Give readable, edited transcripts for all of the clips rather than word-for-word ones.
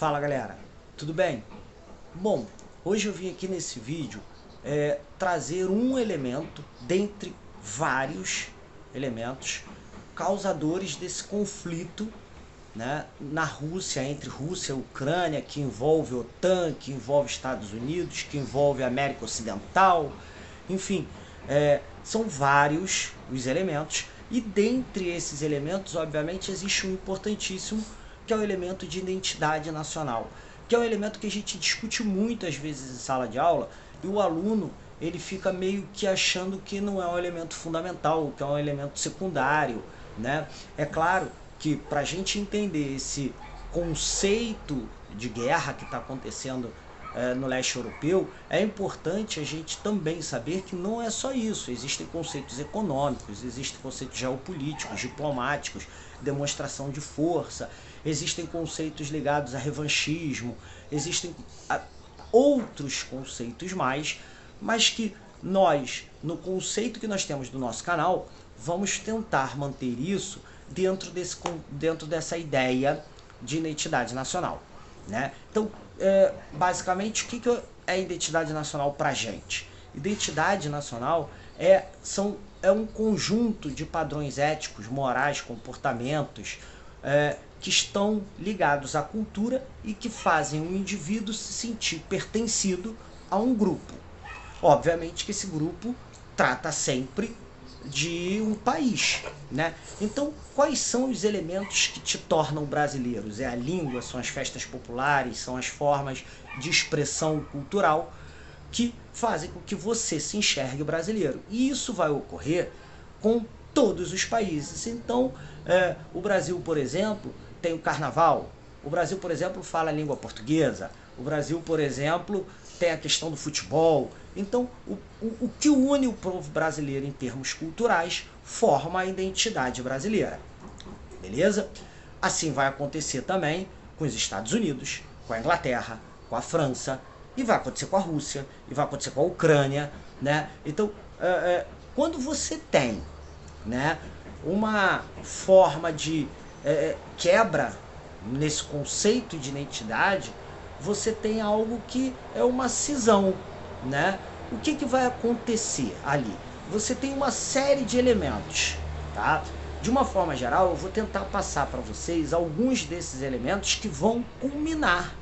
Fala galera, tudo bem? Bom, hoje eu vim aqui nesse vídeo trazer um elemento dentre vários elementos causadores desse conflito, né, na Rússia, entre Rússia e Ucrânia, que envolve a OTAN, que envolve Estados Unidos, que envolve a América Ocidental, enfim, são vários os elementos, e dentre esses elementos, obviamente, existe um importantíssimo, que é o elemento de identidade nacional, que é um elemento que a gente discute muito às vezes em sala de aula, e o aluno ele fica meio que achando que não é um elemento fundamental, que é um elemento secundário, né? É claro que para a gente entender esse conceito de guerra que está acontecendo no leste europeu, é importante a gente também saber que não é só isso. Existem conceitos econômicos, existem conceitos geopolíticos, diplomáticos, demonstração de força, existem conceitos ligados a revanchismo, existem outros conceitos mais, mas que nós, no conceito que nós temos do nosso canal, vamos tentar manter isso dentro dessa ideia de identidade nacional, né? Então, basicamente, o que é identidade nacional para a gente? Identidade nacional é um conjunto de padrões éticos, morais, comportamentos que estão ligados à cultura e que fazem o indivíduo se sentir pertencido a um grupo. Obviamente que esse grupo trata sempre de um país, né? Então, quais são os elementos que te tornam brasileiros? É a língua, são as festas populares, são as formas de expressão cultural que fazem com que você se enxergue brasileiro. E isso vai ocorrer com todos os países. Então, o Brasil, por exemplo, tem o carnaval. O Brasil, por exemplo, fala a língua portuguesa. O Brasil, por exemplo, tem a questão do futebol. Então, o que une o povo brasileiro em termos culturais forma a identidade brasileira. Beleza? Assim vai acontecer também com os Estados Unidos, com a Inglaterra, com a França, e vai acontecer com a Rússia, e vai acontecer com a Ucrânia, né? Então, quando você tem, né, uma forma de quebra nesse conceito de identidade, você tem algo que é uma cisão, né? O que vai acontecer ali? Você tem uma série de elementos, tá? De uma forma geral, eu vou tentar passar para vocês alguns desses elementos que vão culminar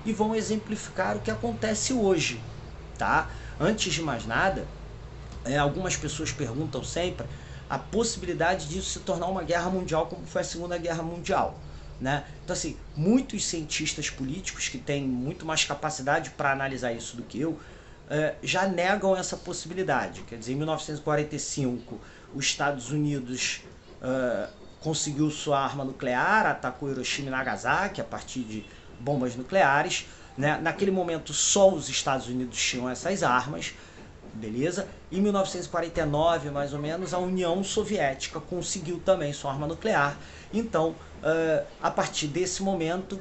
e vão exemplificar o que acontece hoje, tá? Antes de mais nada, algumas pessoas perguntam sempre a possibilidade disso se tornar uma guerra mundial como foi a Segunda Guerra Mundial, né? Então, assim, muitos cientistas políticos que têm muito mais capacidade para analisar isso do que eu já negam essa possibilidade. Quer dizer, em 1945, os Estados Unidos conseguiu sua arma nuclear, atacou Hiroshima e Nagasaki a partir de bombas nucleares, né? Naquele momento, só os Estados Unidos tinham essas armas, beleza? Em 1949, mais ou menos, a União Soviética conseguiu também sua arma nuclear. Então, a partir desse momento,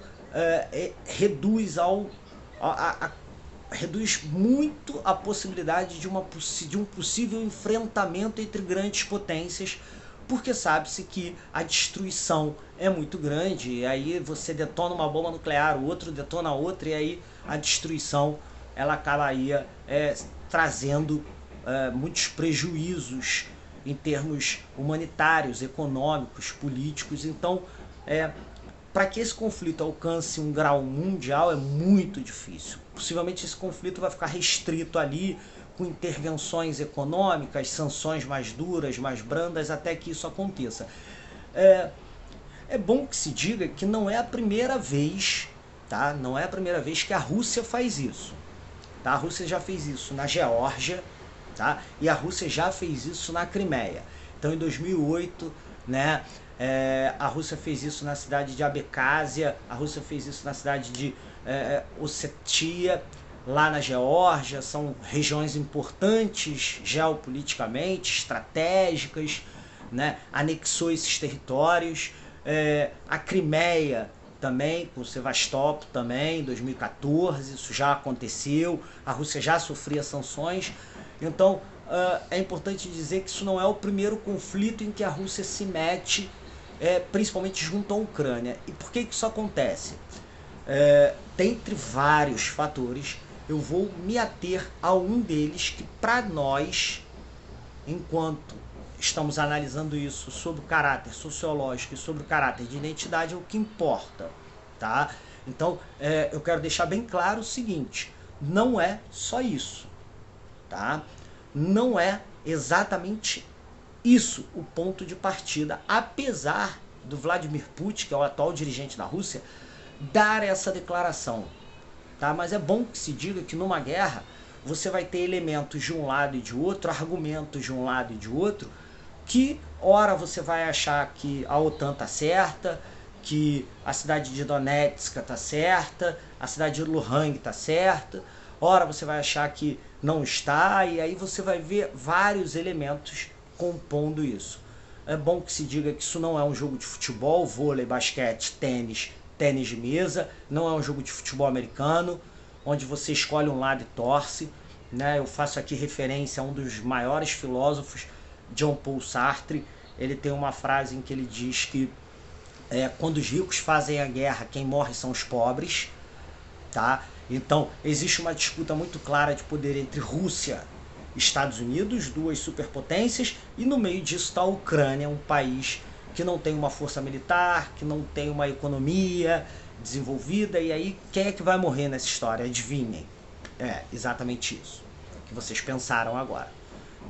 reduz muito a possibilidade de um possível enfrentamento entre grandes potências, porque sabe-se que a destruição é muito grande, e aí você detona uma bomba nuclear, o outro detona outra, e aí a destruição ela acabaria trazendo muitos prejuízos em termos humanitários, econômicos, políticos. Então, para que esse conflito alcance um grau mundial é muito difícil. Possivelmente esse conflito vai ficar restrito ali, com intervenções econômicas, sanções mais duras, mais brandas, até que isso aconteça. É bom que se diga que não é a primeira vez, tá? Não é a primeira vez que a Rússia faz isso. Tá? A Rússia já fez isso na Geórgia, tá? E a Rússia já fez isso na Crimeia. Então, em 2008, né, a Rússia fez isso na cidade de Abkhazia, a Rússia fez isso na cidade de Ossetia, lá na Geórgia. São regiões importantes geopoliticamente, estratégicas, né? Anexou esses territórios. A Crimeia também, com Sevastopol também, em 2014, isso já aconteceu, a Rússia já sofria sanções. Então, é importante dizer que isso não é o primeiro conflito em que a Rússia se mete, principalmente junto à Ucrânia. E por que isso acontece? dentre vários fatores, eu vou me ater a um deles que, para nós, enquanto estamos analisando isso sobre o caráter sociológico e sobre o caráter de identidade, é o que importa, tá? Então, eu quero deixar bem claro o seguinte: não é só isso, tá? Não é exatamente isso o ponto de partida, apesar do Vladimir Putin, que é o atual dirigente da Rússia, dar essa declaração, tá? Mas é bom que se diga que numa guerra você vai ter elementos de um lado e de outro, argumentos de um lado e de outro, que ora você vai achar que a OTAN tá certa, que a cidade de Donetsk tá certa, a cidade de Luhansk tá certa, ora você vai achar que não está, e aí você vai ver vários elementos compondo isso. É bom que se diga que isso não é um jogo de futebol, vôlei, basquete, tênis de mesa, não é um jogo de futebol americano, onde você escolhe um lado e torce, né? Eu faço aqui referência a um dos maiores filósofos, Jean Paul Sartre. Ele tem uma frase em que ele diz que quando os ricos fazem a guerra, quem morre são os pobres, tá? Então, existe uma disputa muito clara de poder entre Rússia e Estados Unidos, duas superpotências, e no meio disso está a Ucrânia, um país que não tem uma força militar, que não tem uma economia desenvolvida, e aí quem é que vai morrer nessa história? Adivinhem. É exatamente isso que vocês pensaram agora,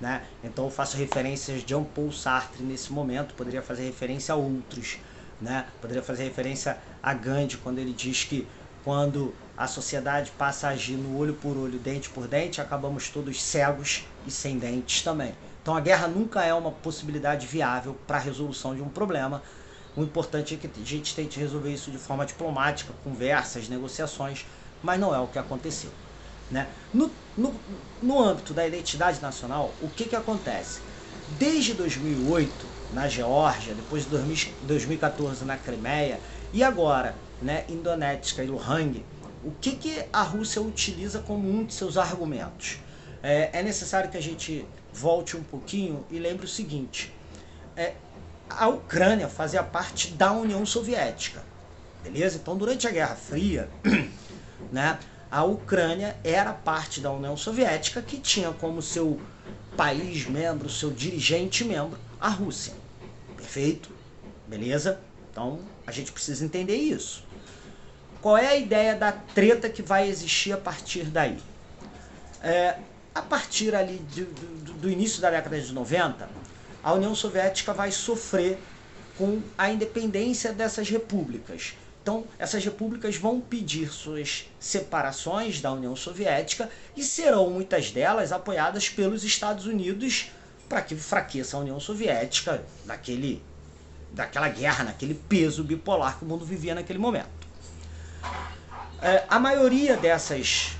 né? Então eu faço referências de Jean Paul Sartre nesse momento, poderia fazer referência a outros, né? Poderia fazer referência a Gandhi, quando ele diz que quando a sociedade passa a agir no olho por olho, dente por dente, acabamos todos cegos e sem dentes também. Então a guerra nunca é uma possibilidade viável para a resolução de um problema. O importante é que a gente tente resolver isso de forma diplomática, conversas, negociações, mas não é o que aconteceu, né? No âmbito da identidade nacional, o que acontece? Desde 2008, na Geórgia, depois de 2014 na Crimeia, e agora, né, em Donetsk e Luhansk, o que a Rússia utiliza como um de seus argumentos? É necessário que a gente volte um pouquinho e lembre o seguinte: a Ucrânia fazia parte da União Soviética, beleza? Então, durante a Guerra Fria, né, a Ucrânia era parte da União Soviética, que tinha como seu país membro, seu dirigente membro, a Rússia. Perfeito? Beleza? Então, a gente precisa entender isso. Qual é a ideia da treta que vai existir a partir daí? A partir ali do início da década de 90, a União Soviética vai sofrer com a independência dessas repúblicas. Então, essas repúblicas vão pedir suas separações da União Soviética e serão muitas delas apoiadas pelos Estados Unidos para que enfraqueça a União Soviética daquela guerra, naquele peso bipolar que o mundo vivia naquele momento. A maioria dessas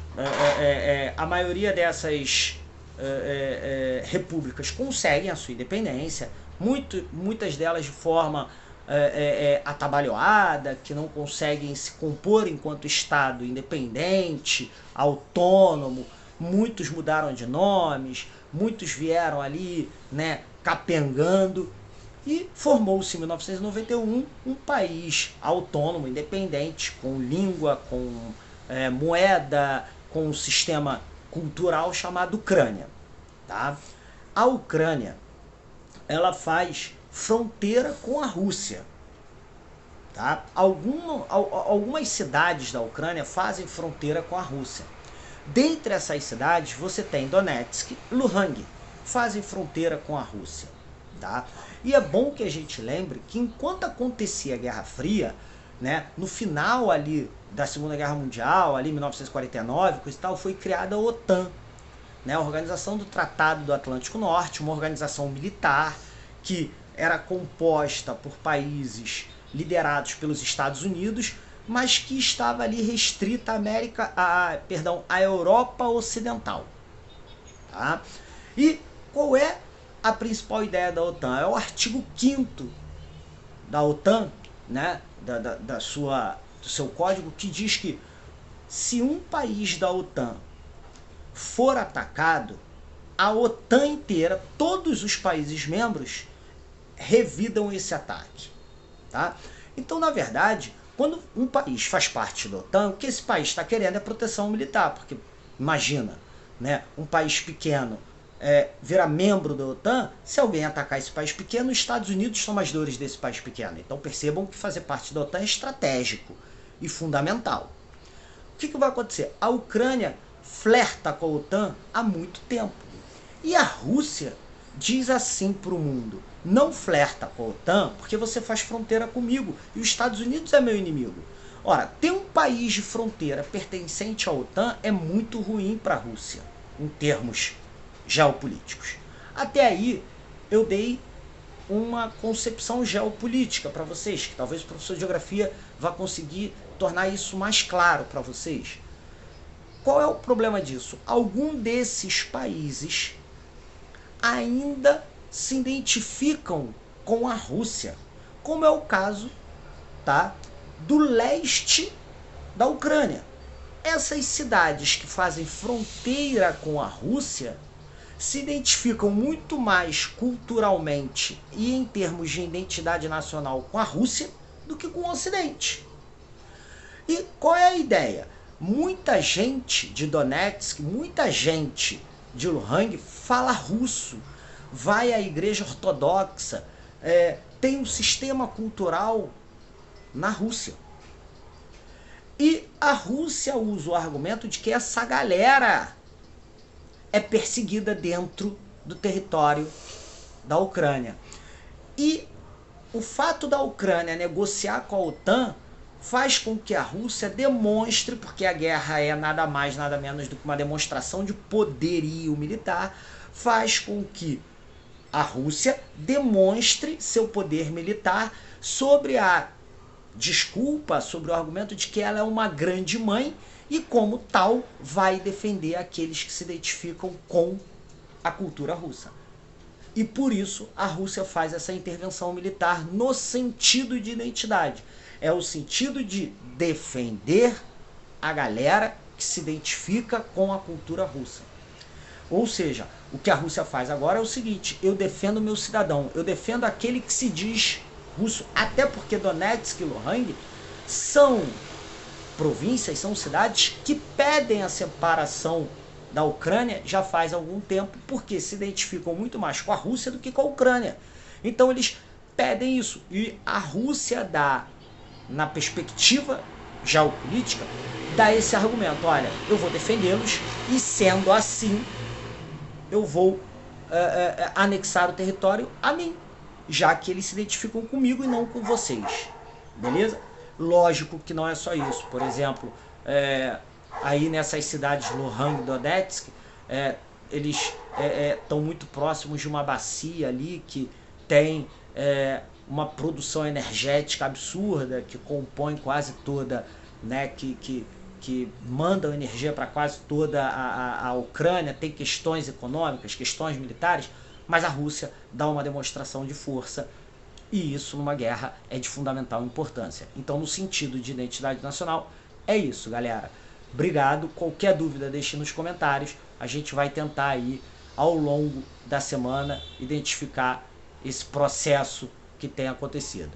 repúblicas conseguem a sua independência, muitas delas de forma atabalhoada, que não conseguem se compor enquanto Estado independente, autônomo. Muitos mudaram de nomes, muitos vieram ali, né, capengando, e formou-se em 1991 um país autônomo, independente, com língua, com moeda, com um sistema cultural chamado Ucrânia, tá? A Ucrânia, ela faz fronteira com a Rússia, tá? Algumas cidades da Ucrânia fazem fronteira com a Rússia. Dentre essas cidades, você tem Donetsk, Luhansk, fazem fronteira com a Rússia, tá? E é bom que a gente lembre que enquanto acontecia a Guerra Fria, né, no final ali da Segunda Guerra Mundial, ali em 1949, coisa e tal, foi criada a OTAN, né, a Organização do Tratado do Atlântico Norte, uma organização militar que era composta por países liderados pelos Estados Unidos, mas que estava ali restrita à Europa Ocidental, tá? E qual é a principal ideia da OTAN? É o artigo 5º da OTAN, né, do seu código, que diz que se um país da OTAN for atacado, a OTAN inteira, todos os países membros, revidam esse ataque, tá? Então, na verdade, Quando um país faz parte da OTAN, o que esse país está querendo é proteção militar, porque imagina, né, um país pequeno virar membro da OTAN, se alguém atacar esse país pequeno, os Estados Unidos são mais dores desse país pequeno. Então percebam que fazer parte da OTAN é estratégico e fundamental. O que vai acontecer? A Ucrânia flerta com a OTAN há muito tempo. E a Rússia diz assim para o mundo: não flerta com a OTAN porque você faz fronteira comigo e os Estados Unidos é meu inimigo. Ora, ter um país de fronteira pertencente à OTAN é muito ruim para a Rússia, em termos geopolíticos. Até aí eu dei uma concepção geopolítica para vocês, que talvez o professor de geografia vá conseguir tornar isso mais claro para vocês. Qual é o problema disso? Algum desses países ainda se identificam com a Rússia, como é o caso, tá, do leste da Ucrânia. Essas cidades que fazem fronteira com a Rússia se identificam muito mais culturalmente e em termos de identidade nacional com a Rússia do que com o Ocidente. E qual é a ideia? Muita gente de Donetsk, muita gente de Luhansk fala russo, vai à igreja ortodoxa, tem um sistema cultural na Rússia. E a Rússia usa o argumento de que essa galera é perseguida dentro do território da Ucrânia. E o fato da Ucrânia negociar com a OTAN faz com que a Rússia demonstre, porque a guerra é nada mais, nada menos do que uma demonstração de poderio militar, faz com que a Rússia demonstre seu poder militar sobre a desculpa, sobre o argumento de que ela é uma grande mãe e, como tal, vai defender aqueles que se identificam com a cultura russa. E por isso a Rússia faz essa intervenção militar no sentido de identidade. É o sentido de defender a galera que se identifica com a cultura russa. Ou seja, o que a Rússia faz agora é o seguinte: eu defendo o meu cidadão, eu defendo aquele que se diz russo, até porque Donetsk e Luhansk são províncias, são cidades que pedem a separação da Ucrânia já faz algum tempo, porque se identificam muito mais com a Rússia do que com a Ucrânia. Então eles pedem isso, e a Rússia dá, na perspectiva geopolítica, dá esse argumento: olha, eu vou defendê-los e, sendo assim, eu vou anexar o território a mim, já que eles se identificam comigo e não com vocês. Beleza? Lógico que não é só isso. Por exemplo, aí nessas cidades Luhansk e Donetsk, eles estão muito próximos de uma bacia ali que tem uma produção energética absurda, que compõe quase toda, né, que mandam energia para quase toda a Ucrânia. Tem questões econômicas, questões militares, mas a Rússia dá uma demonstração de força, e isso numa guerra é de fundamental importância. Então, no sentido de identidade nacional, é isso, galera. Obrigado. Qualquer dúvida, deixe nos comentários. A gente vai tentar aí, ao longo da semana, identificar esse processo que tem acontecido.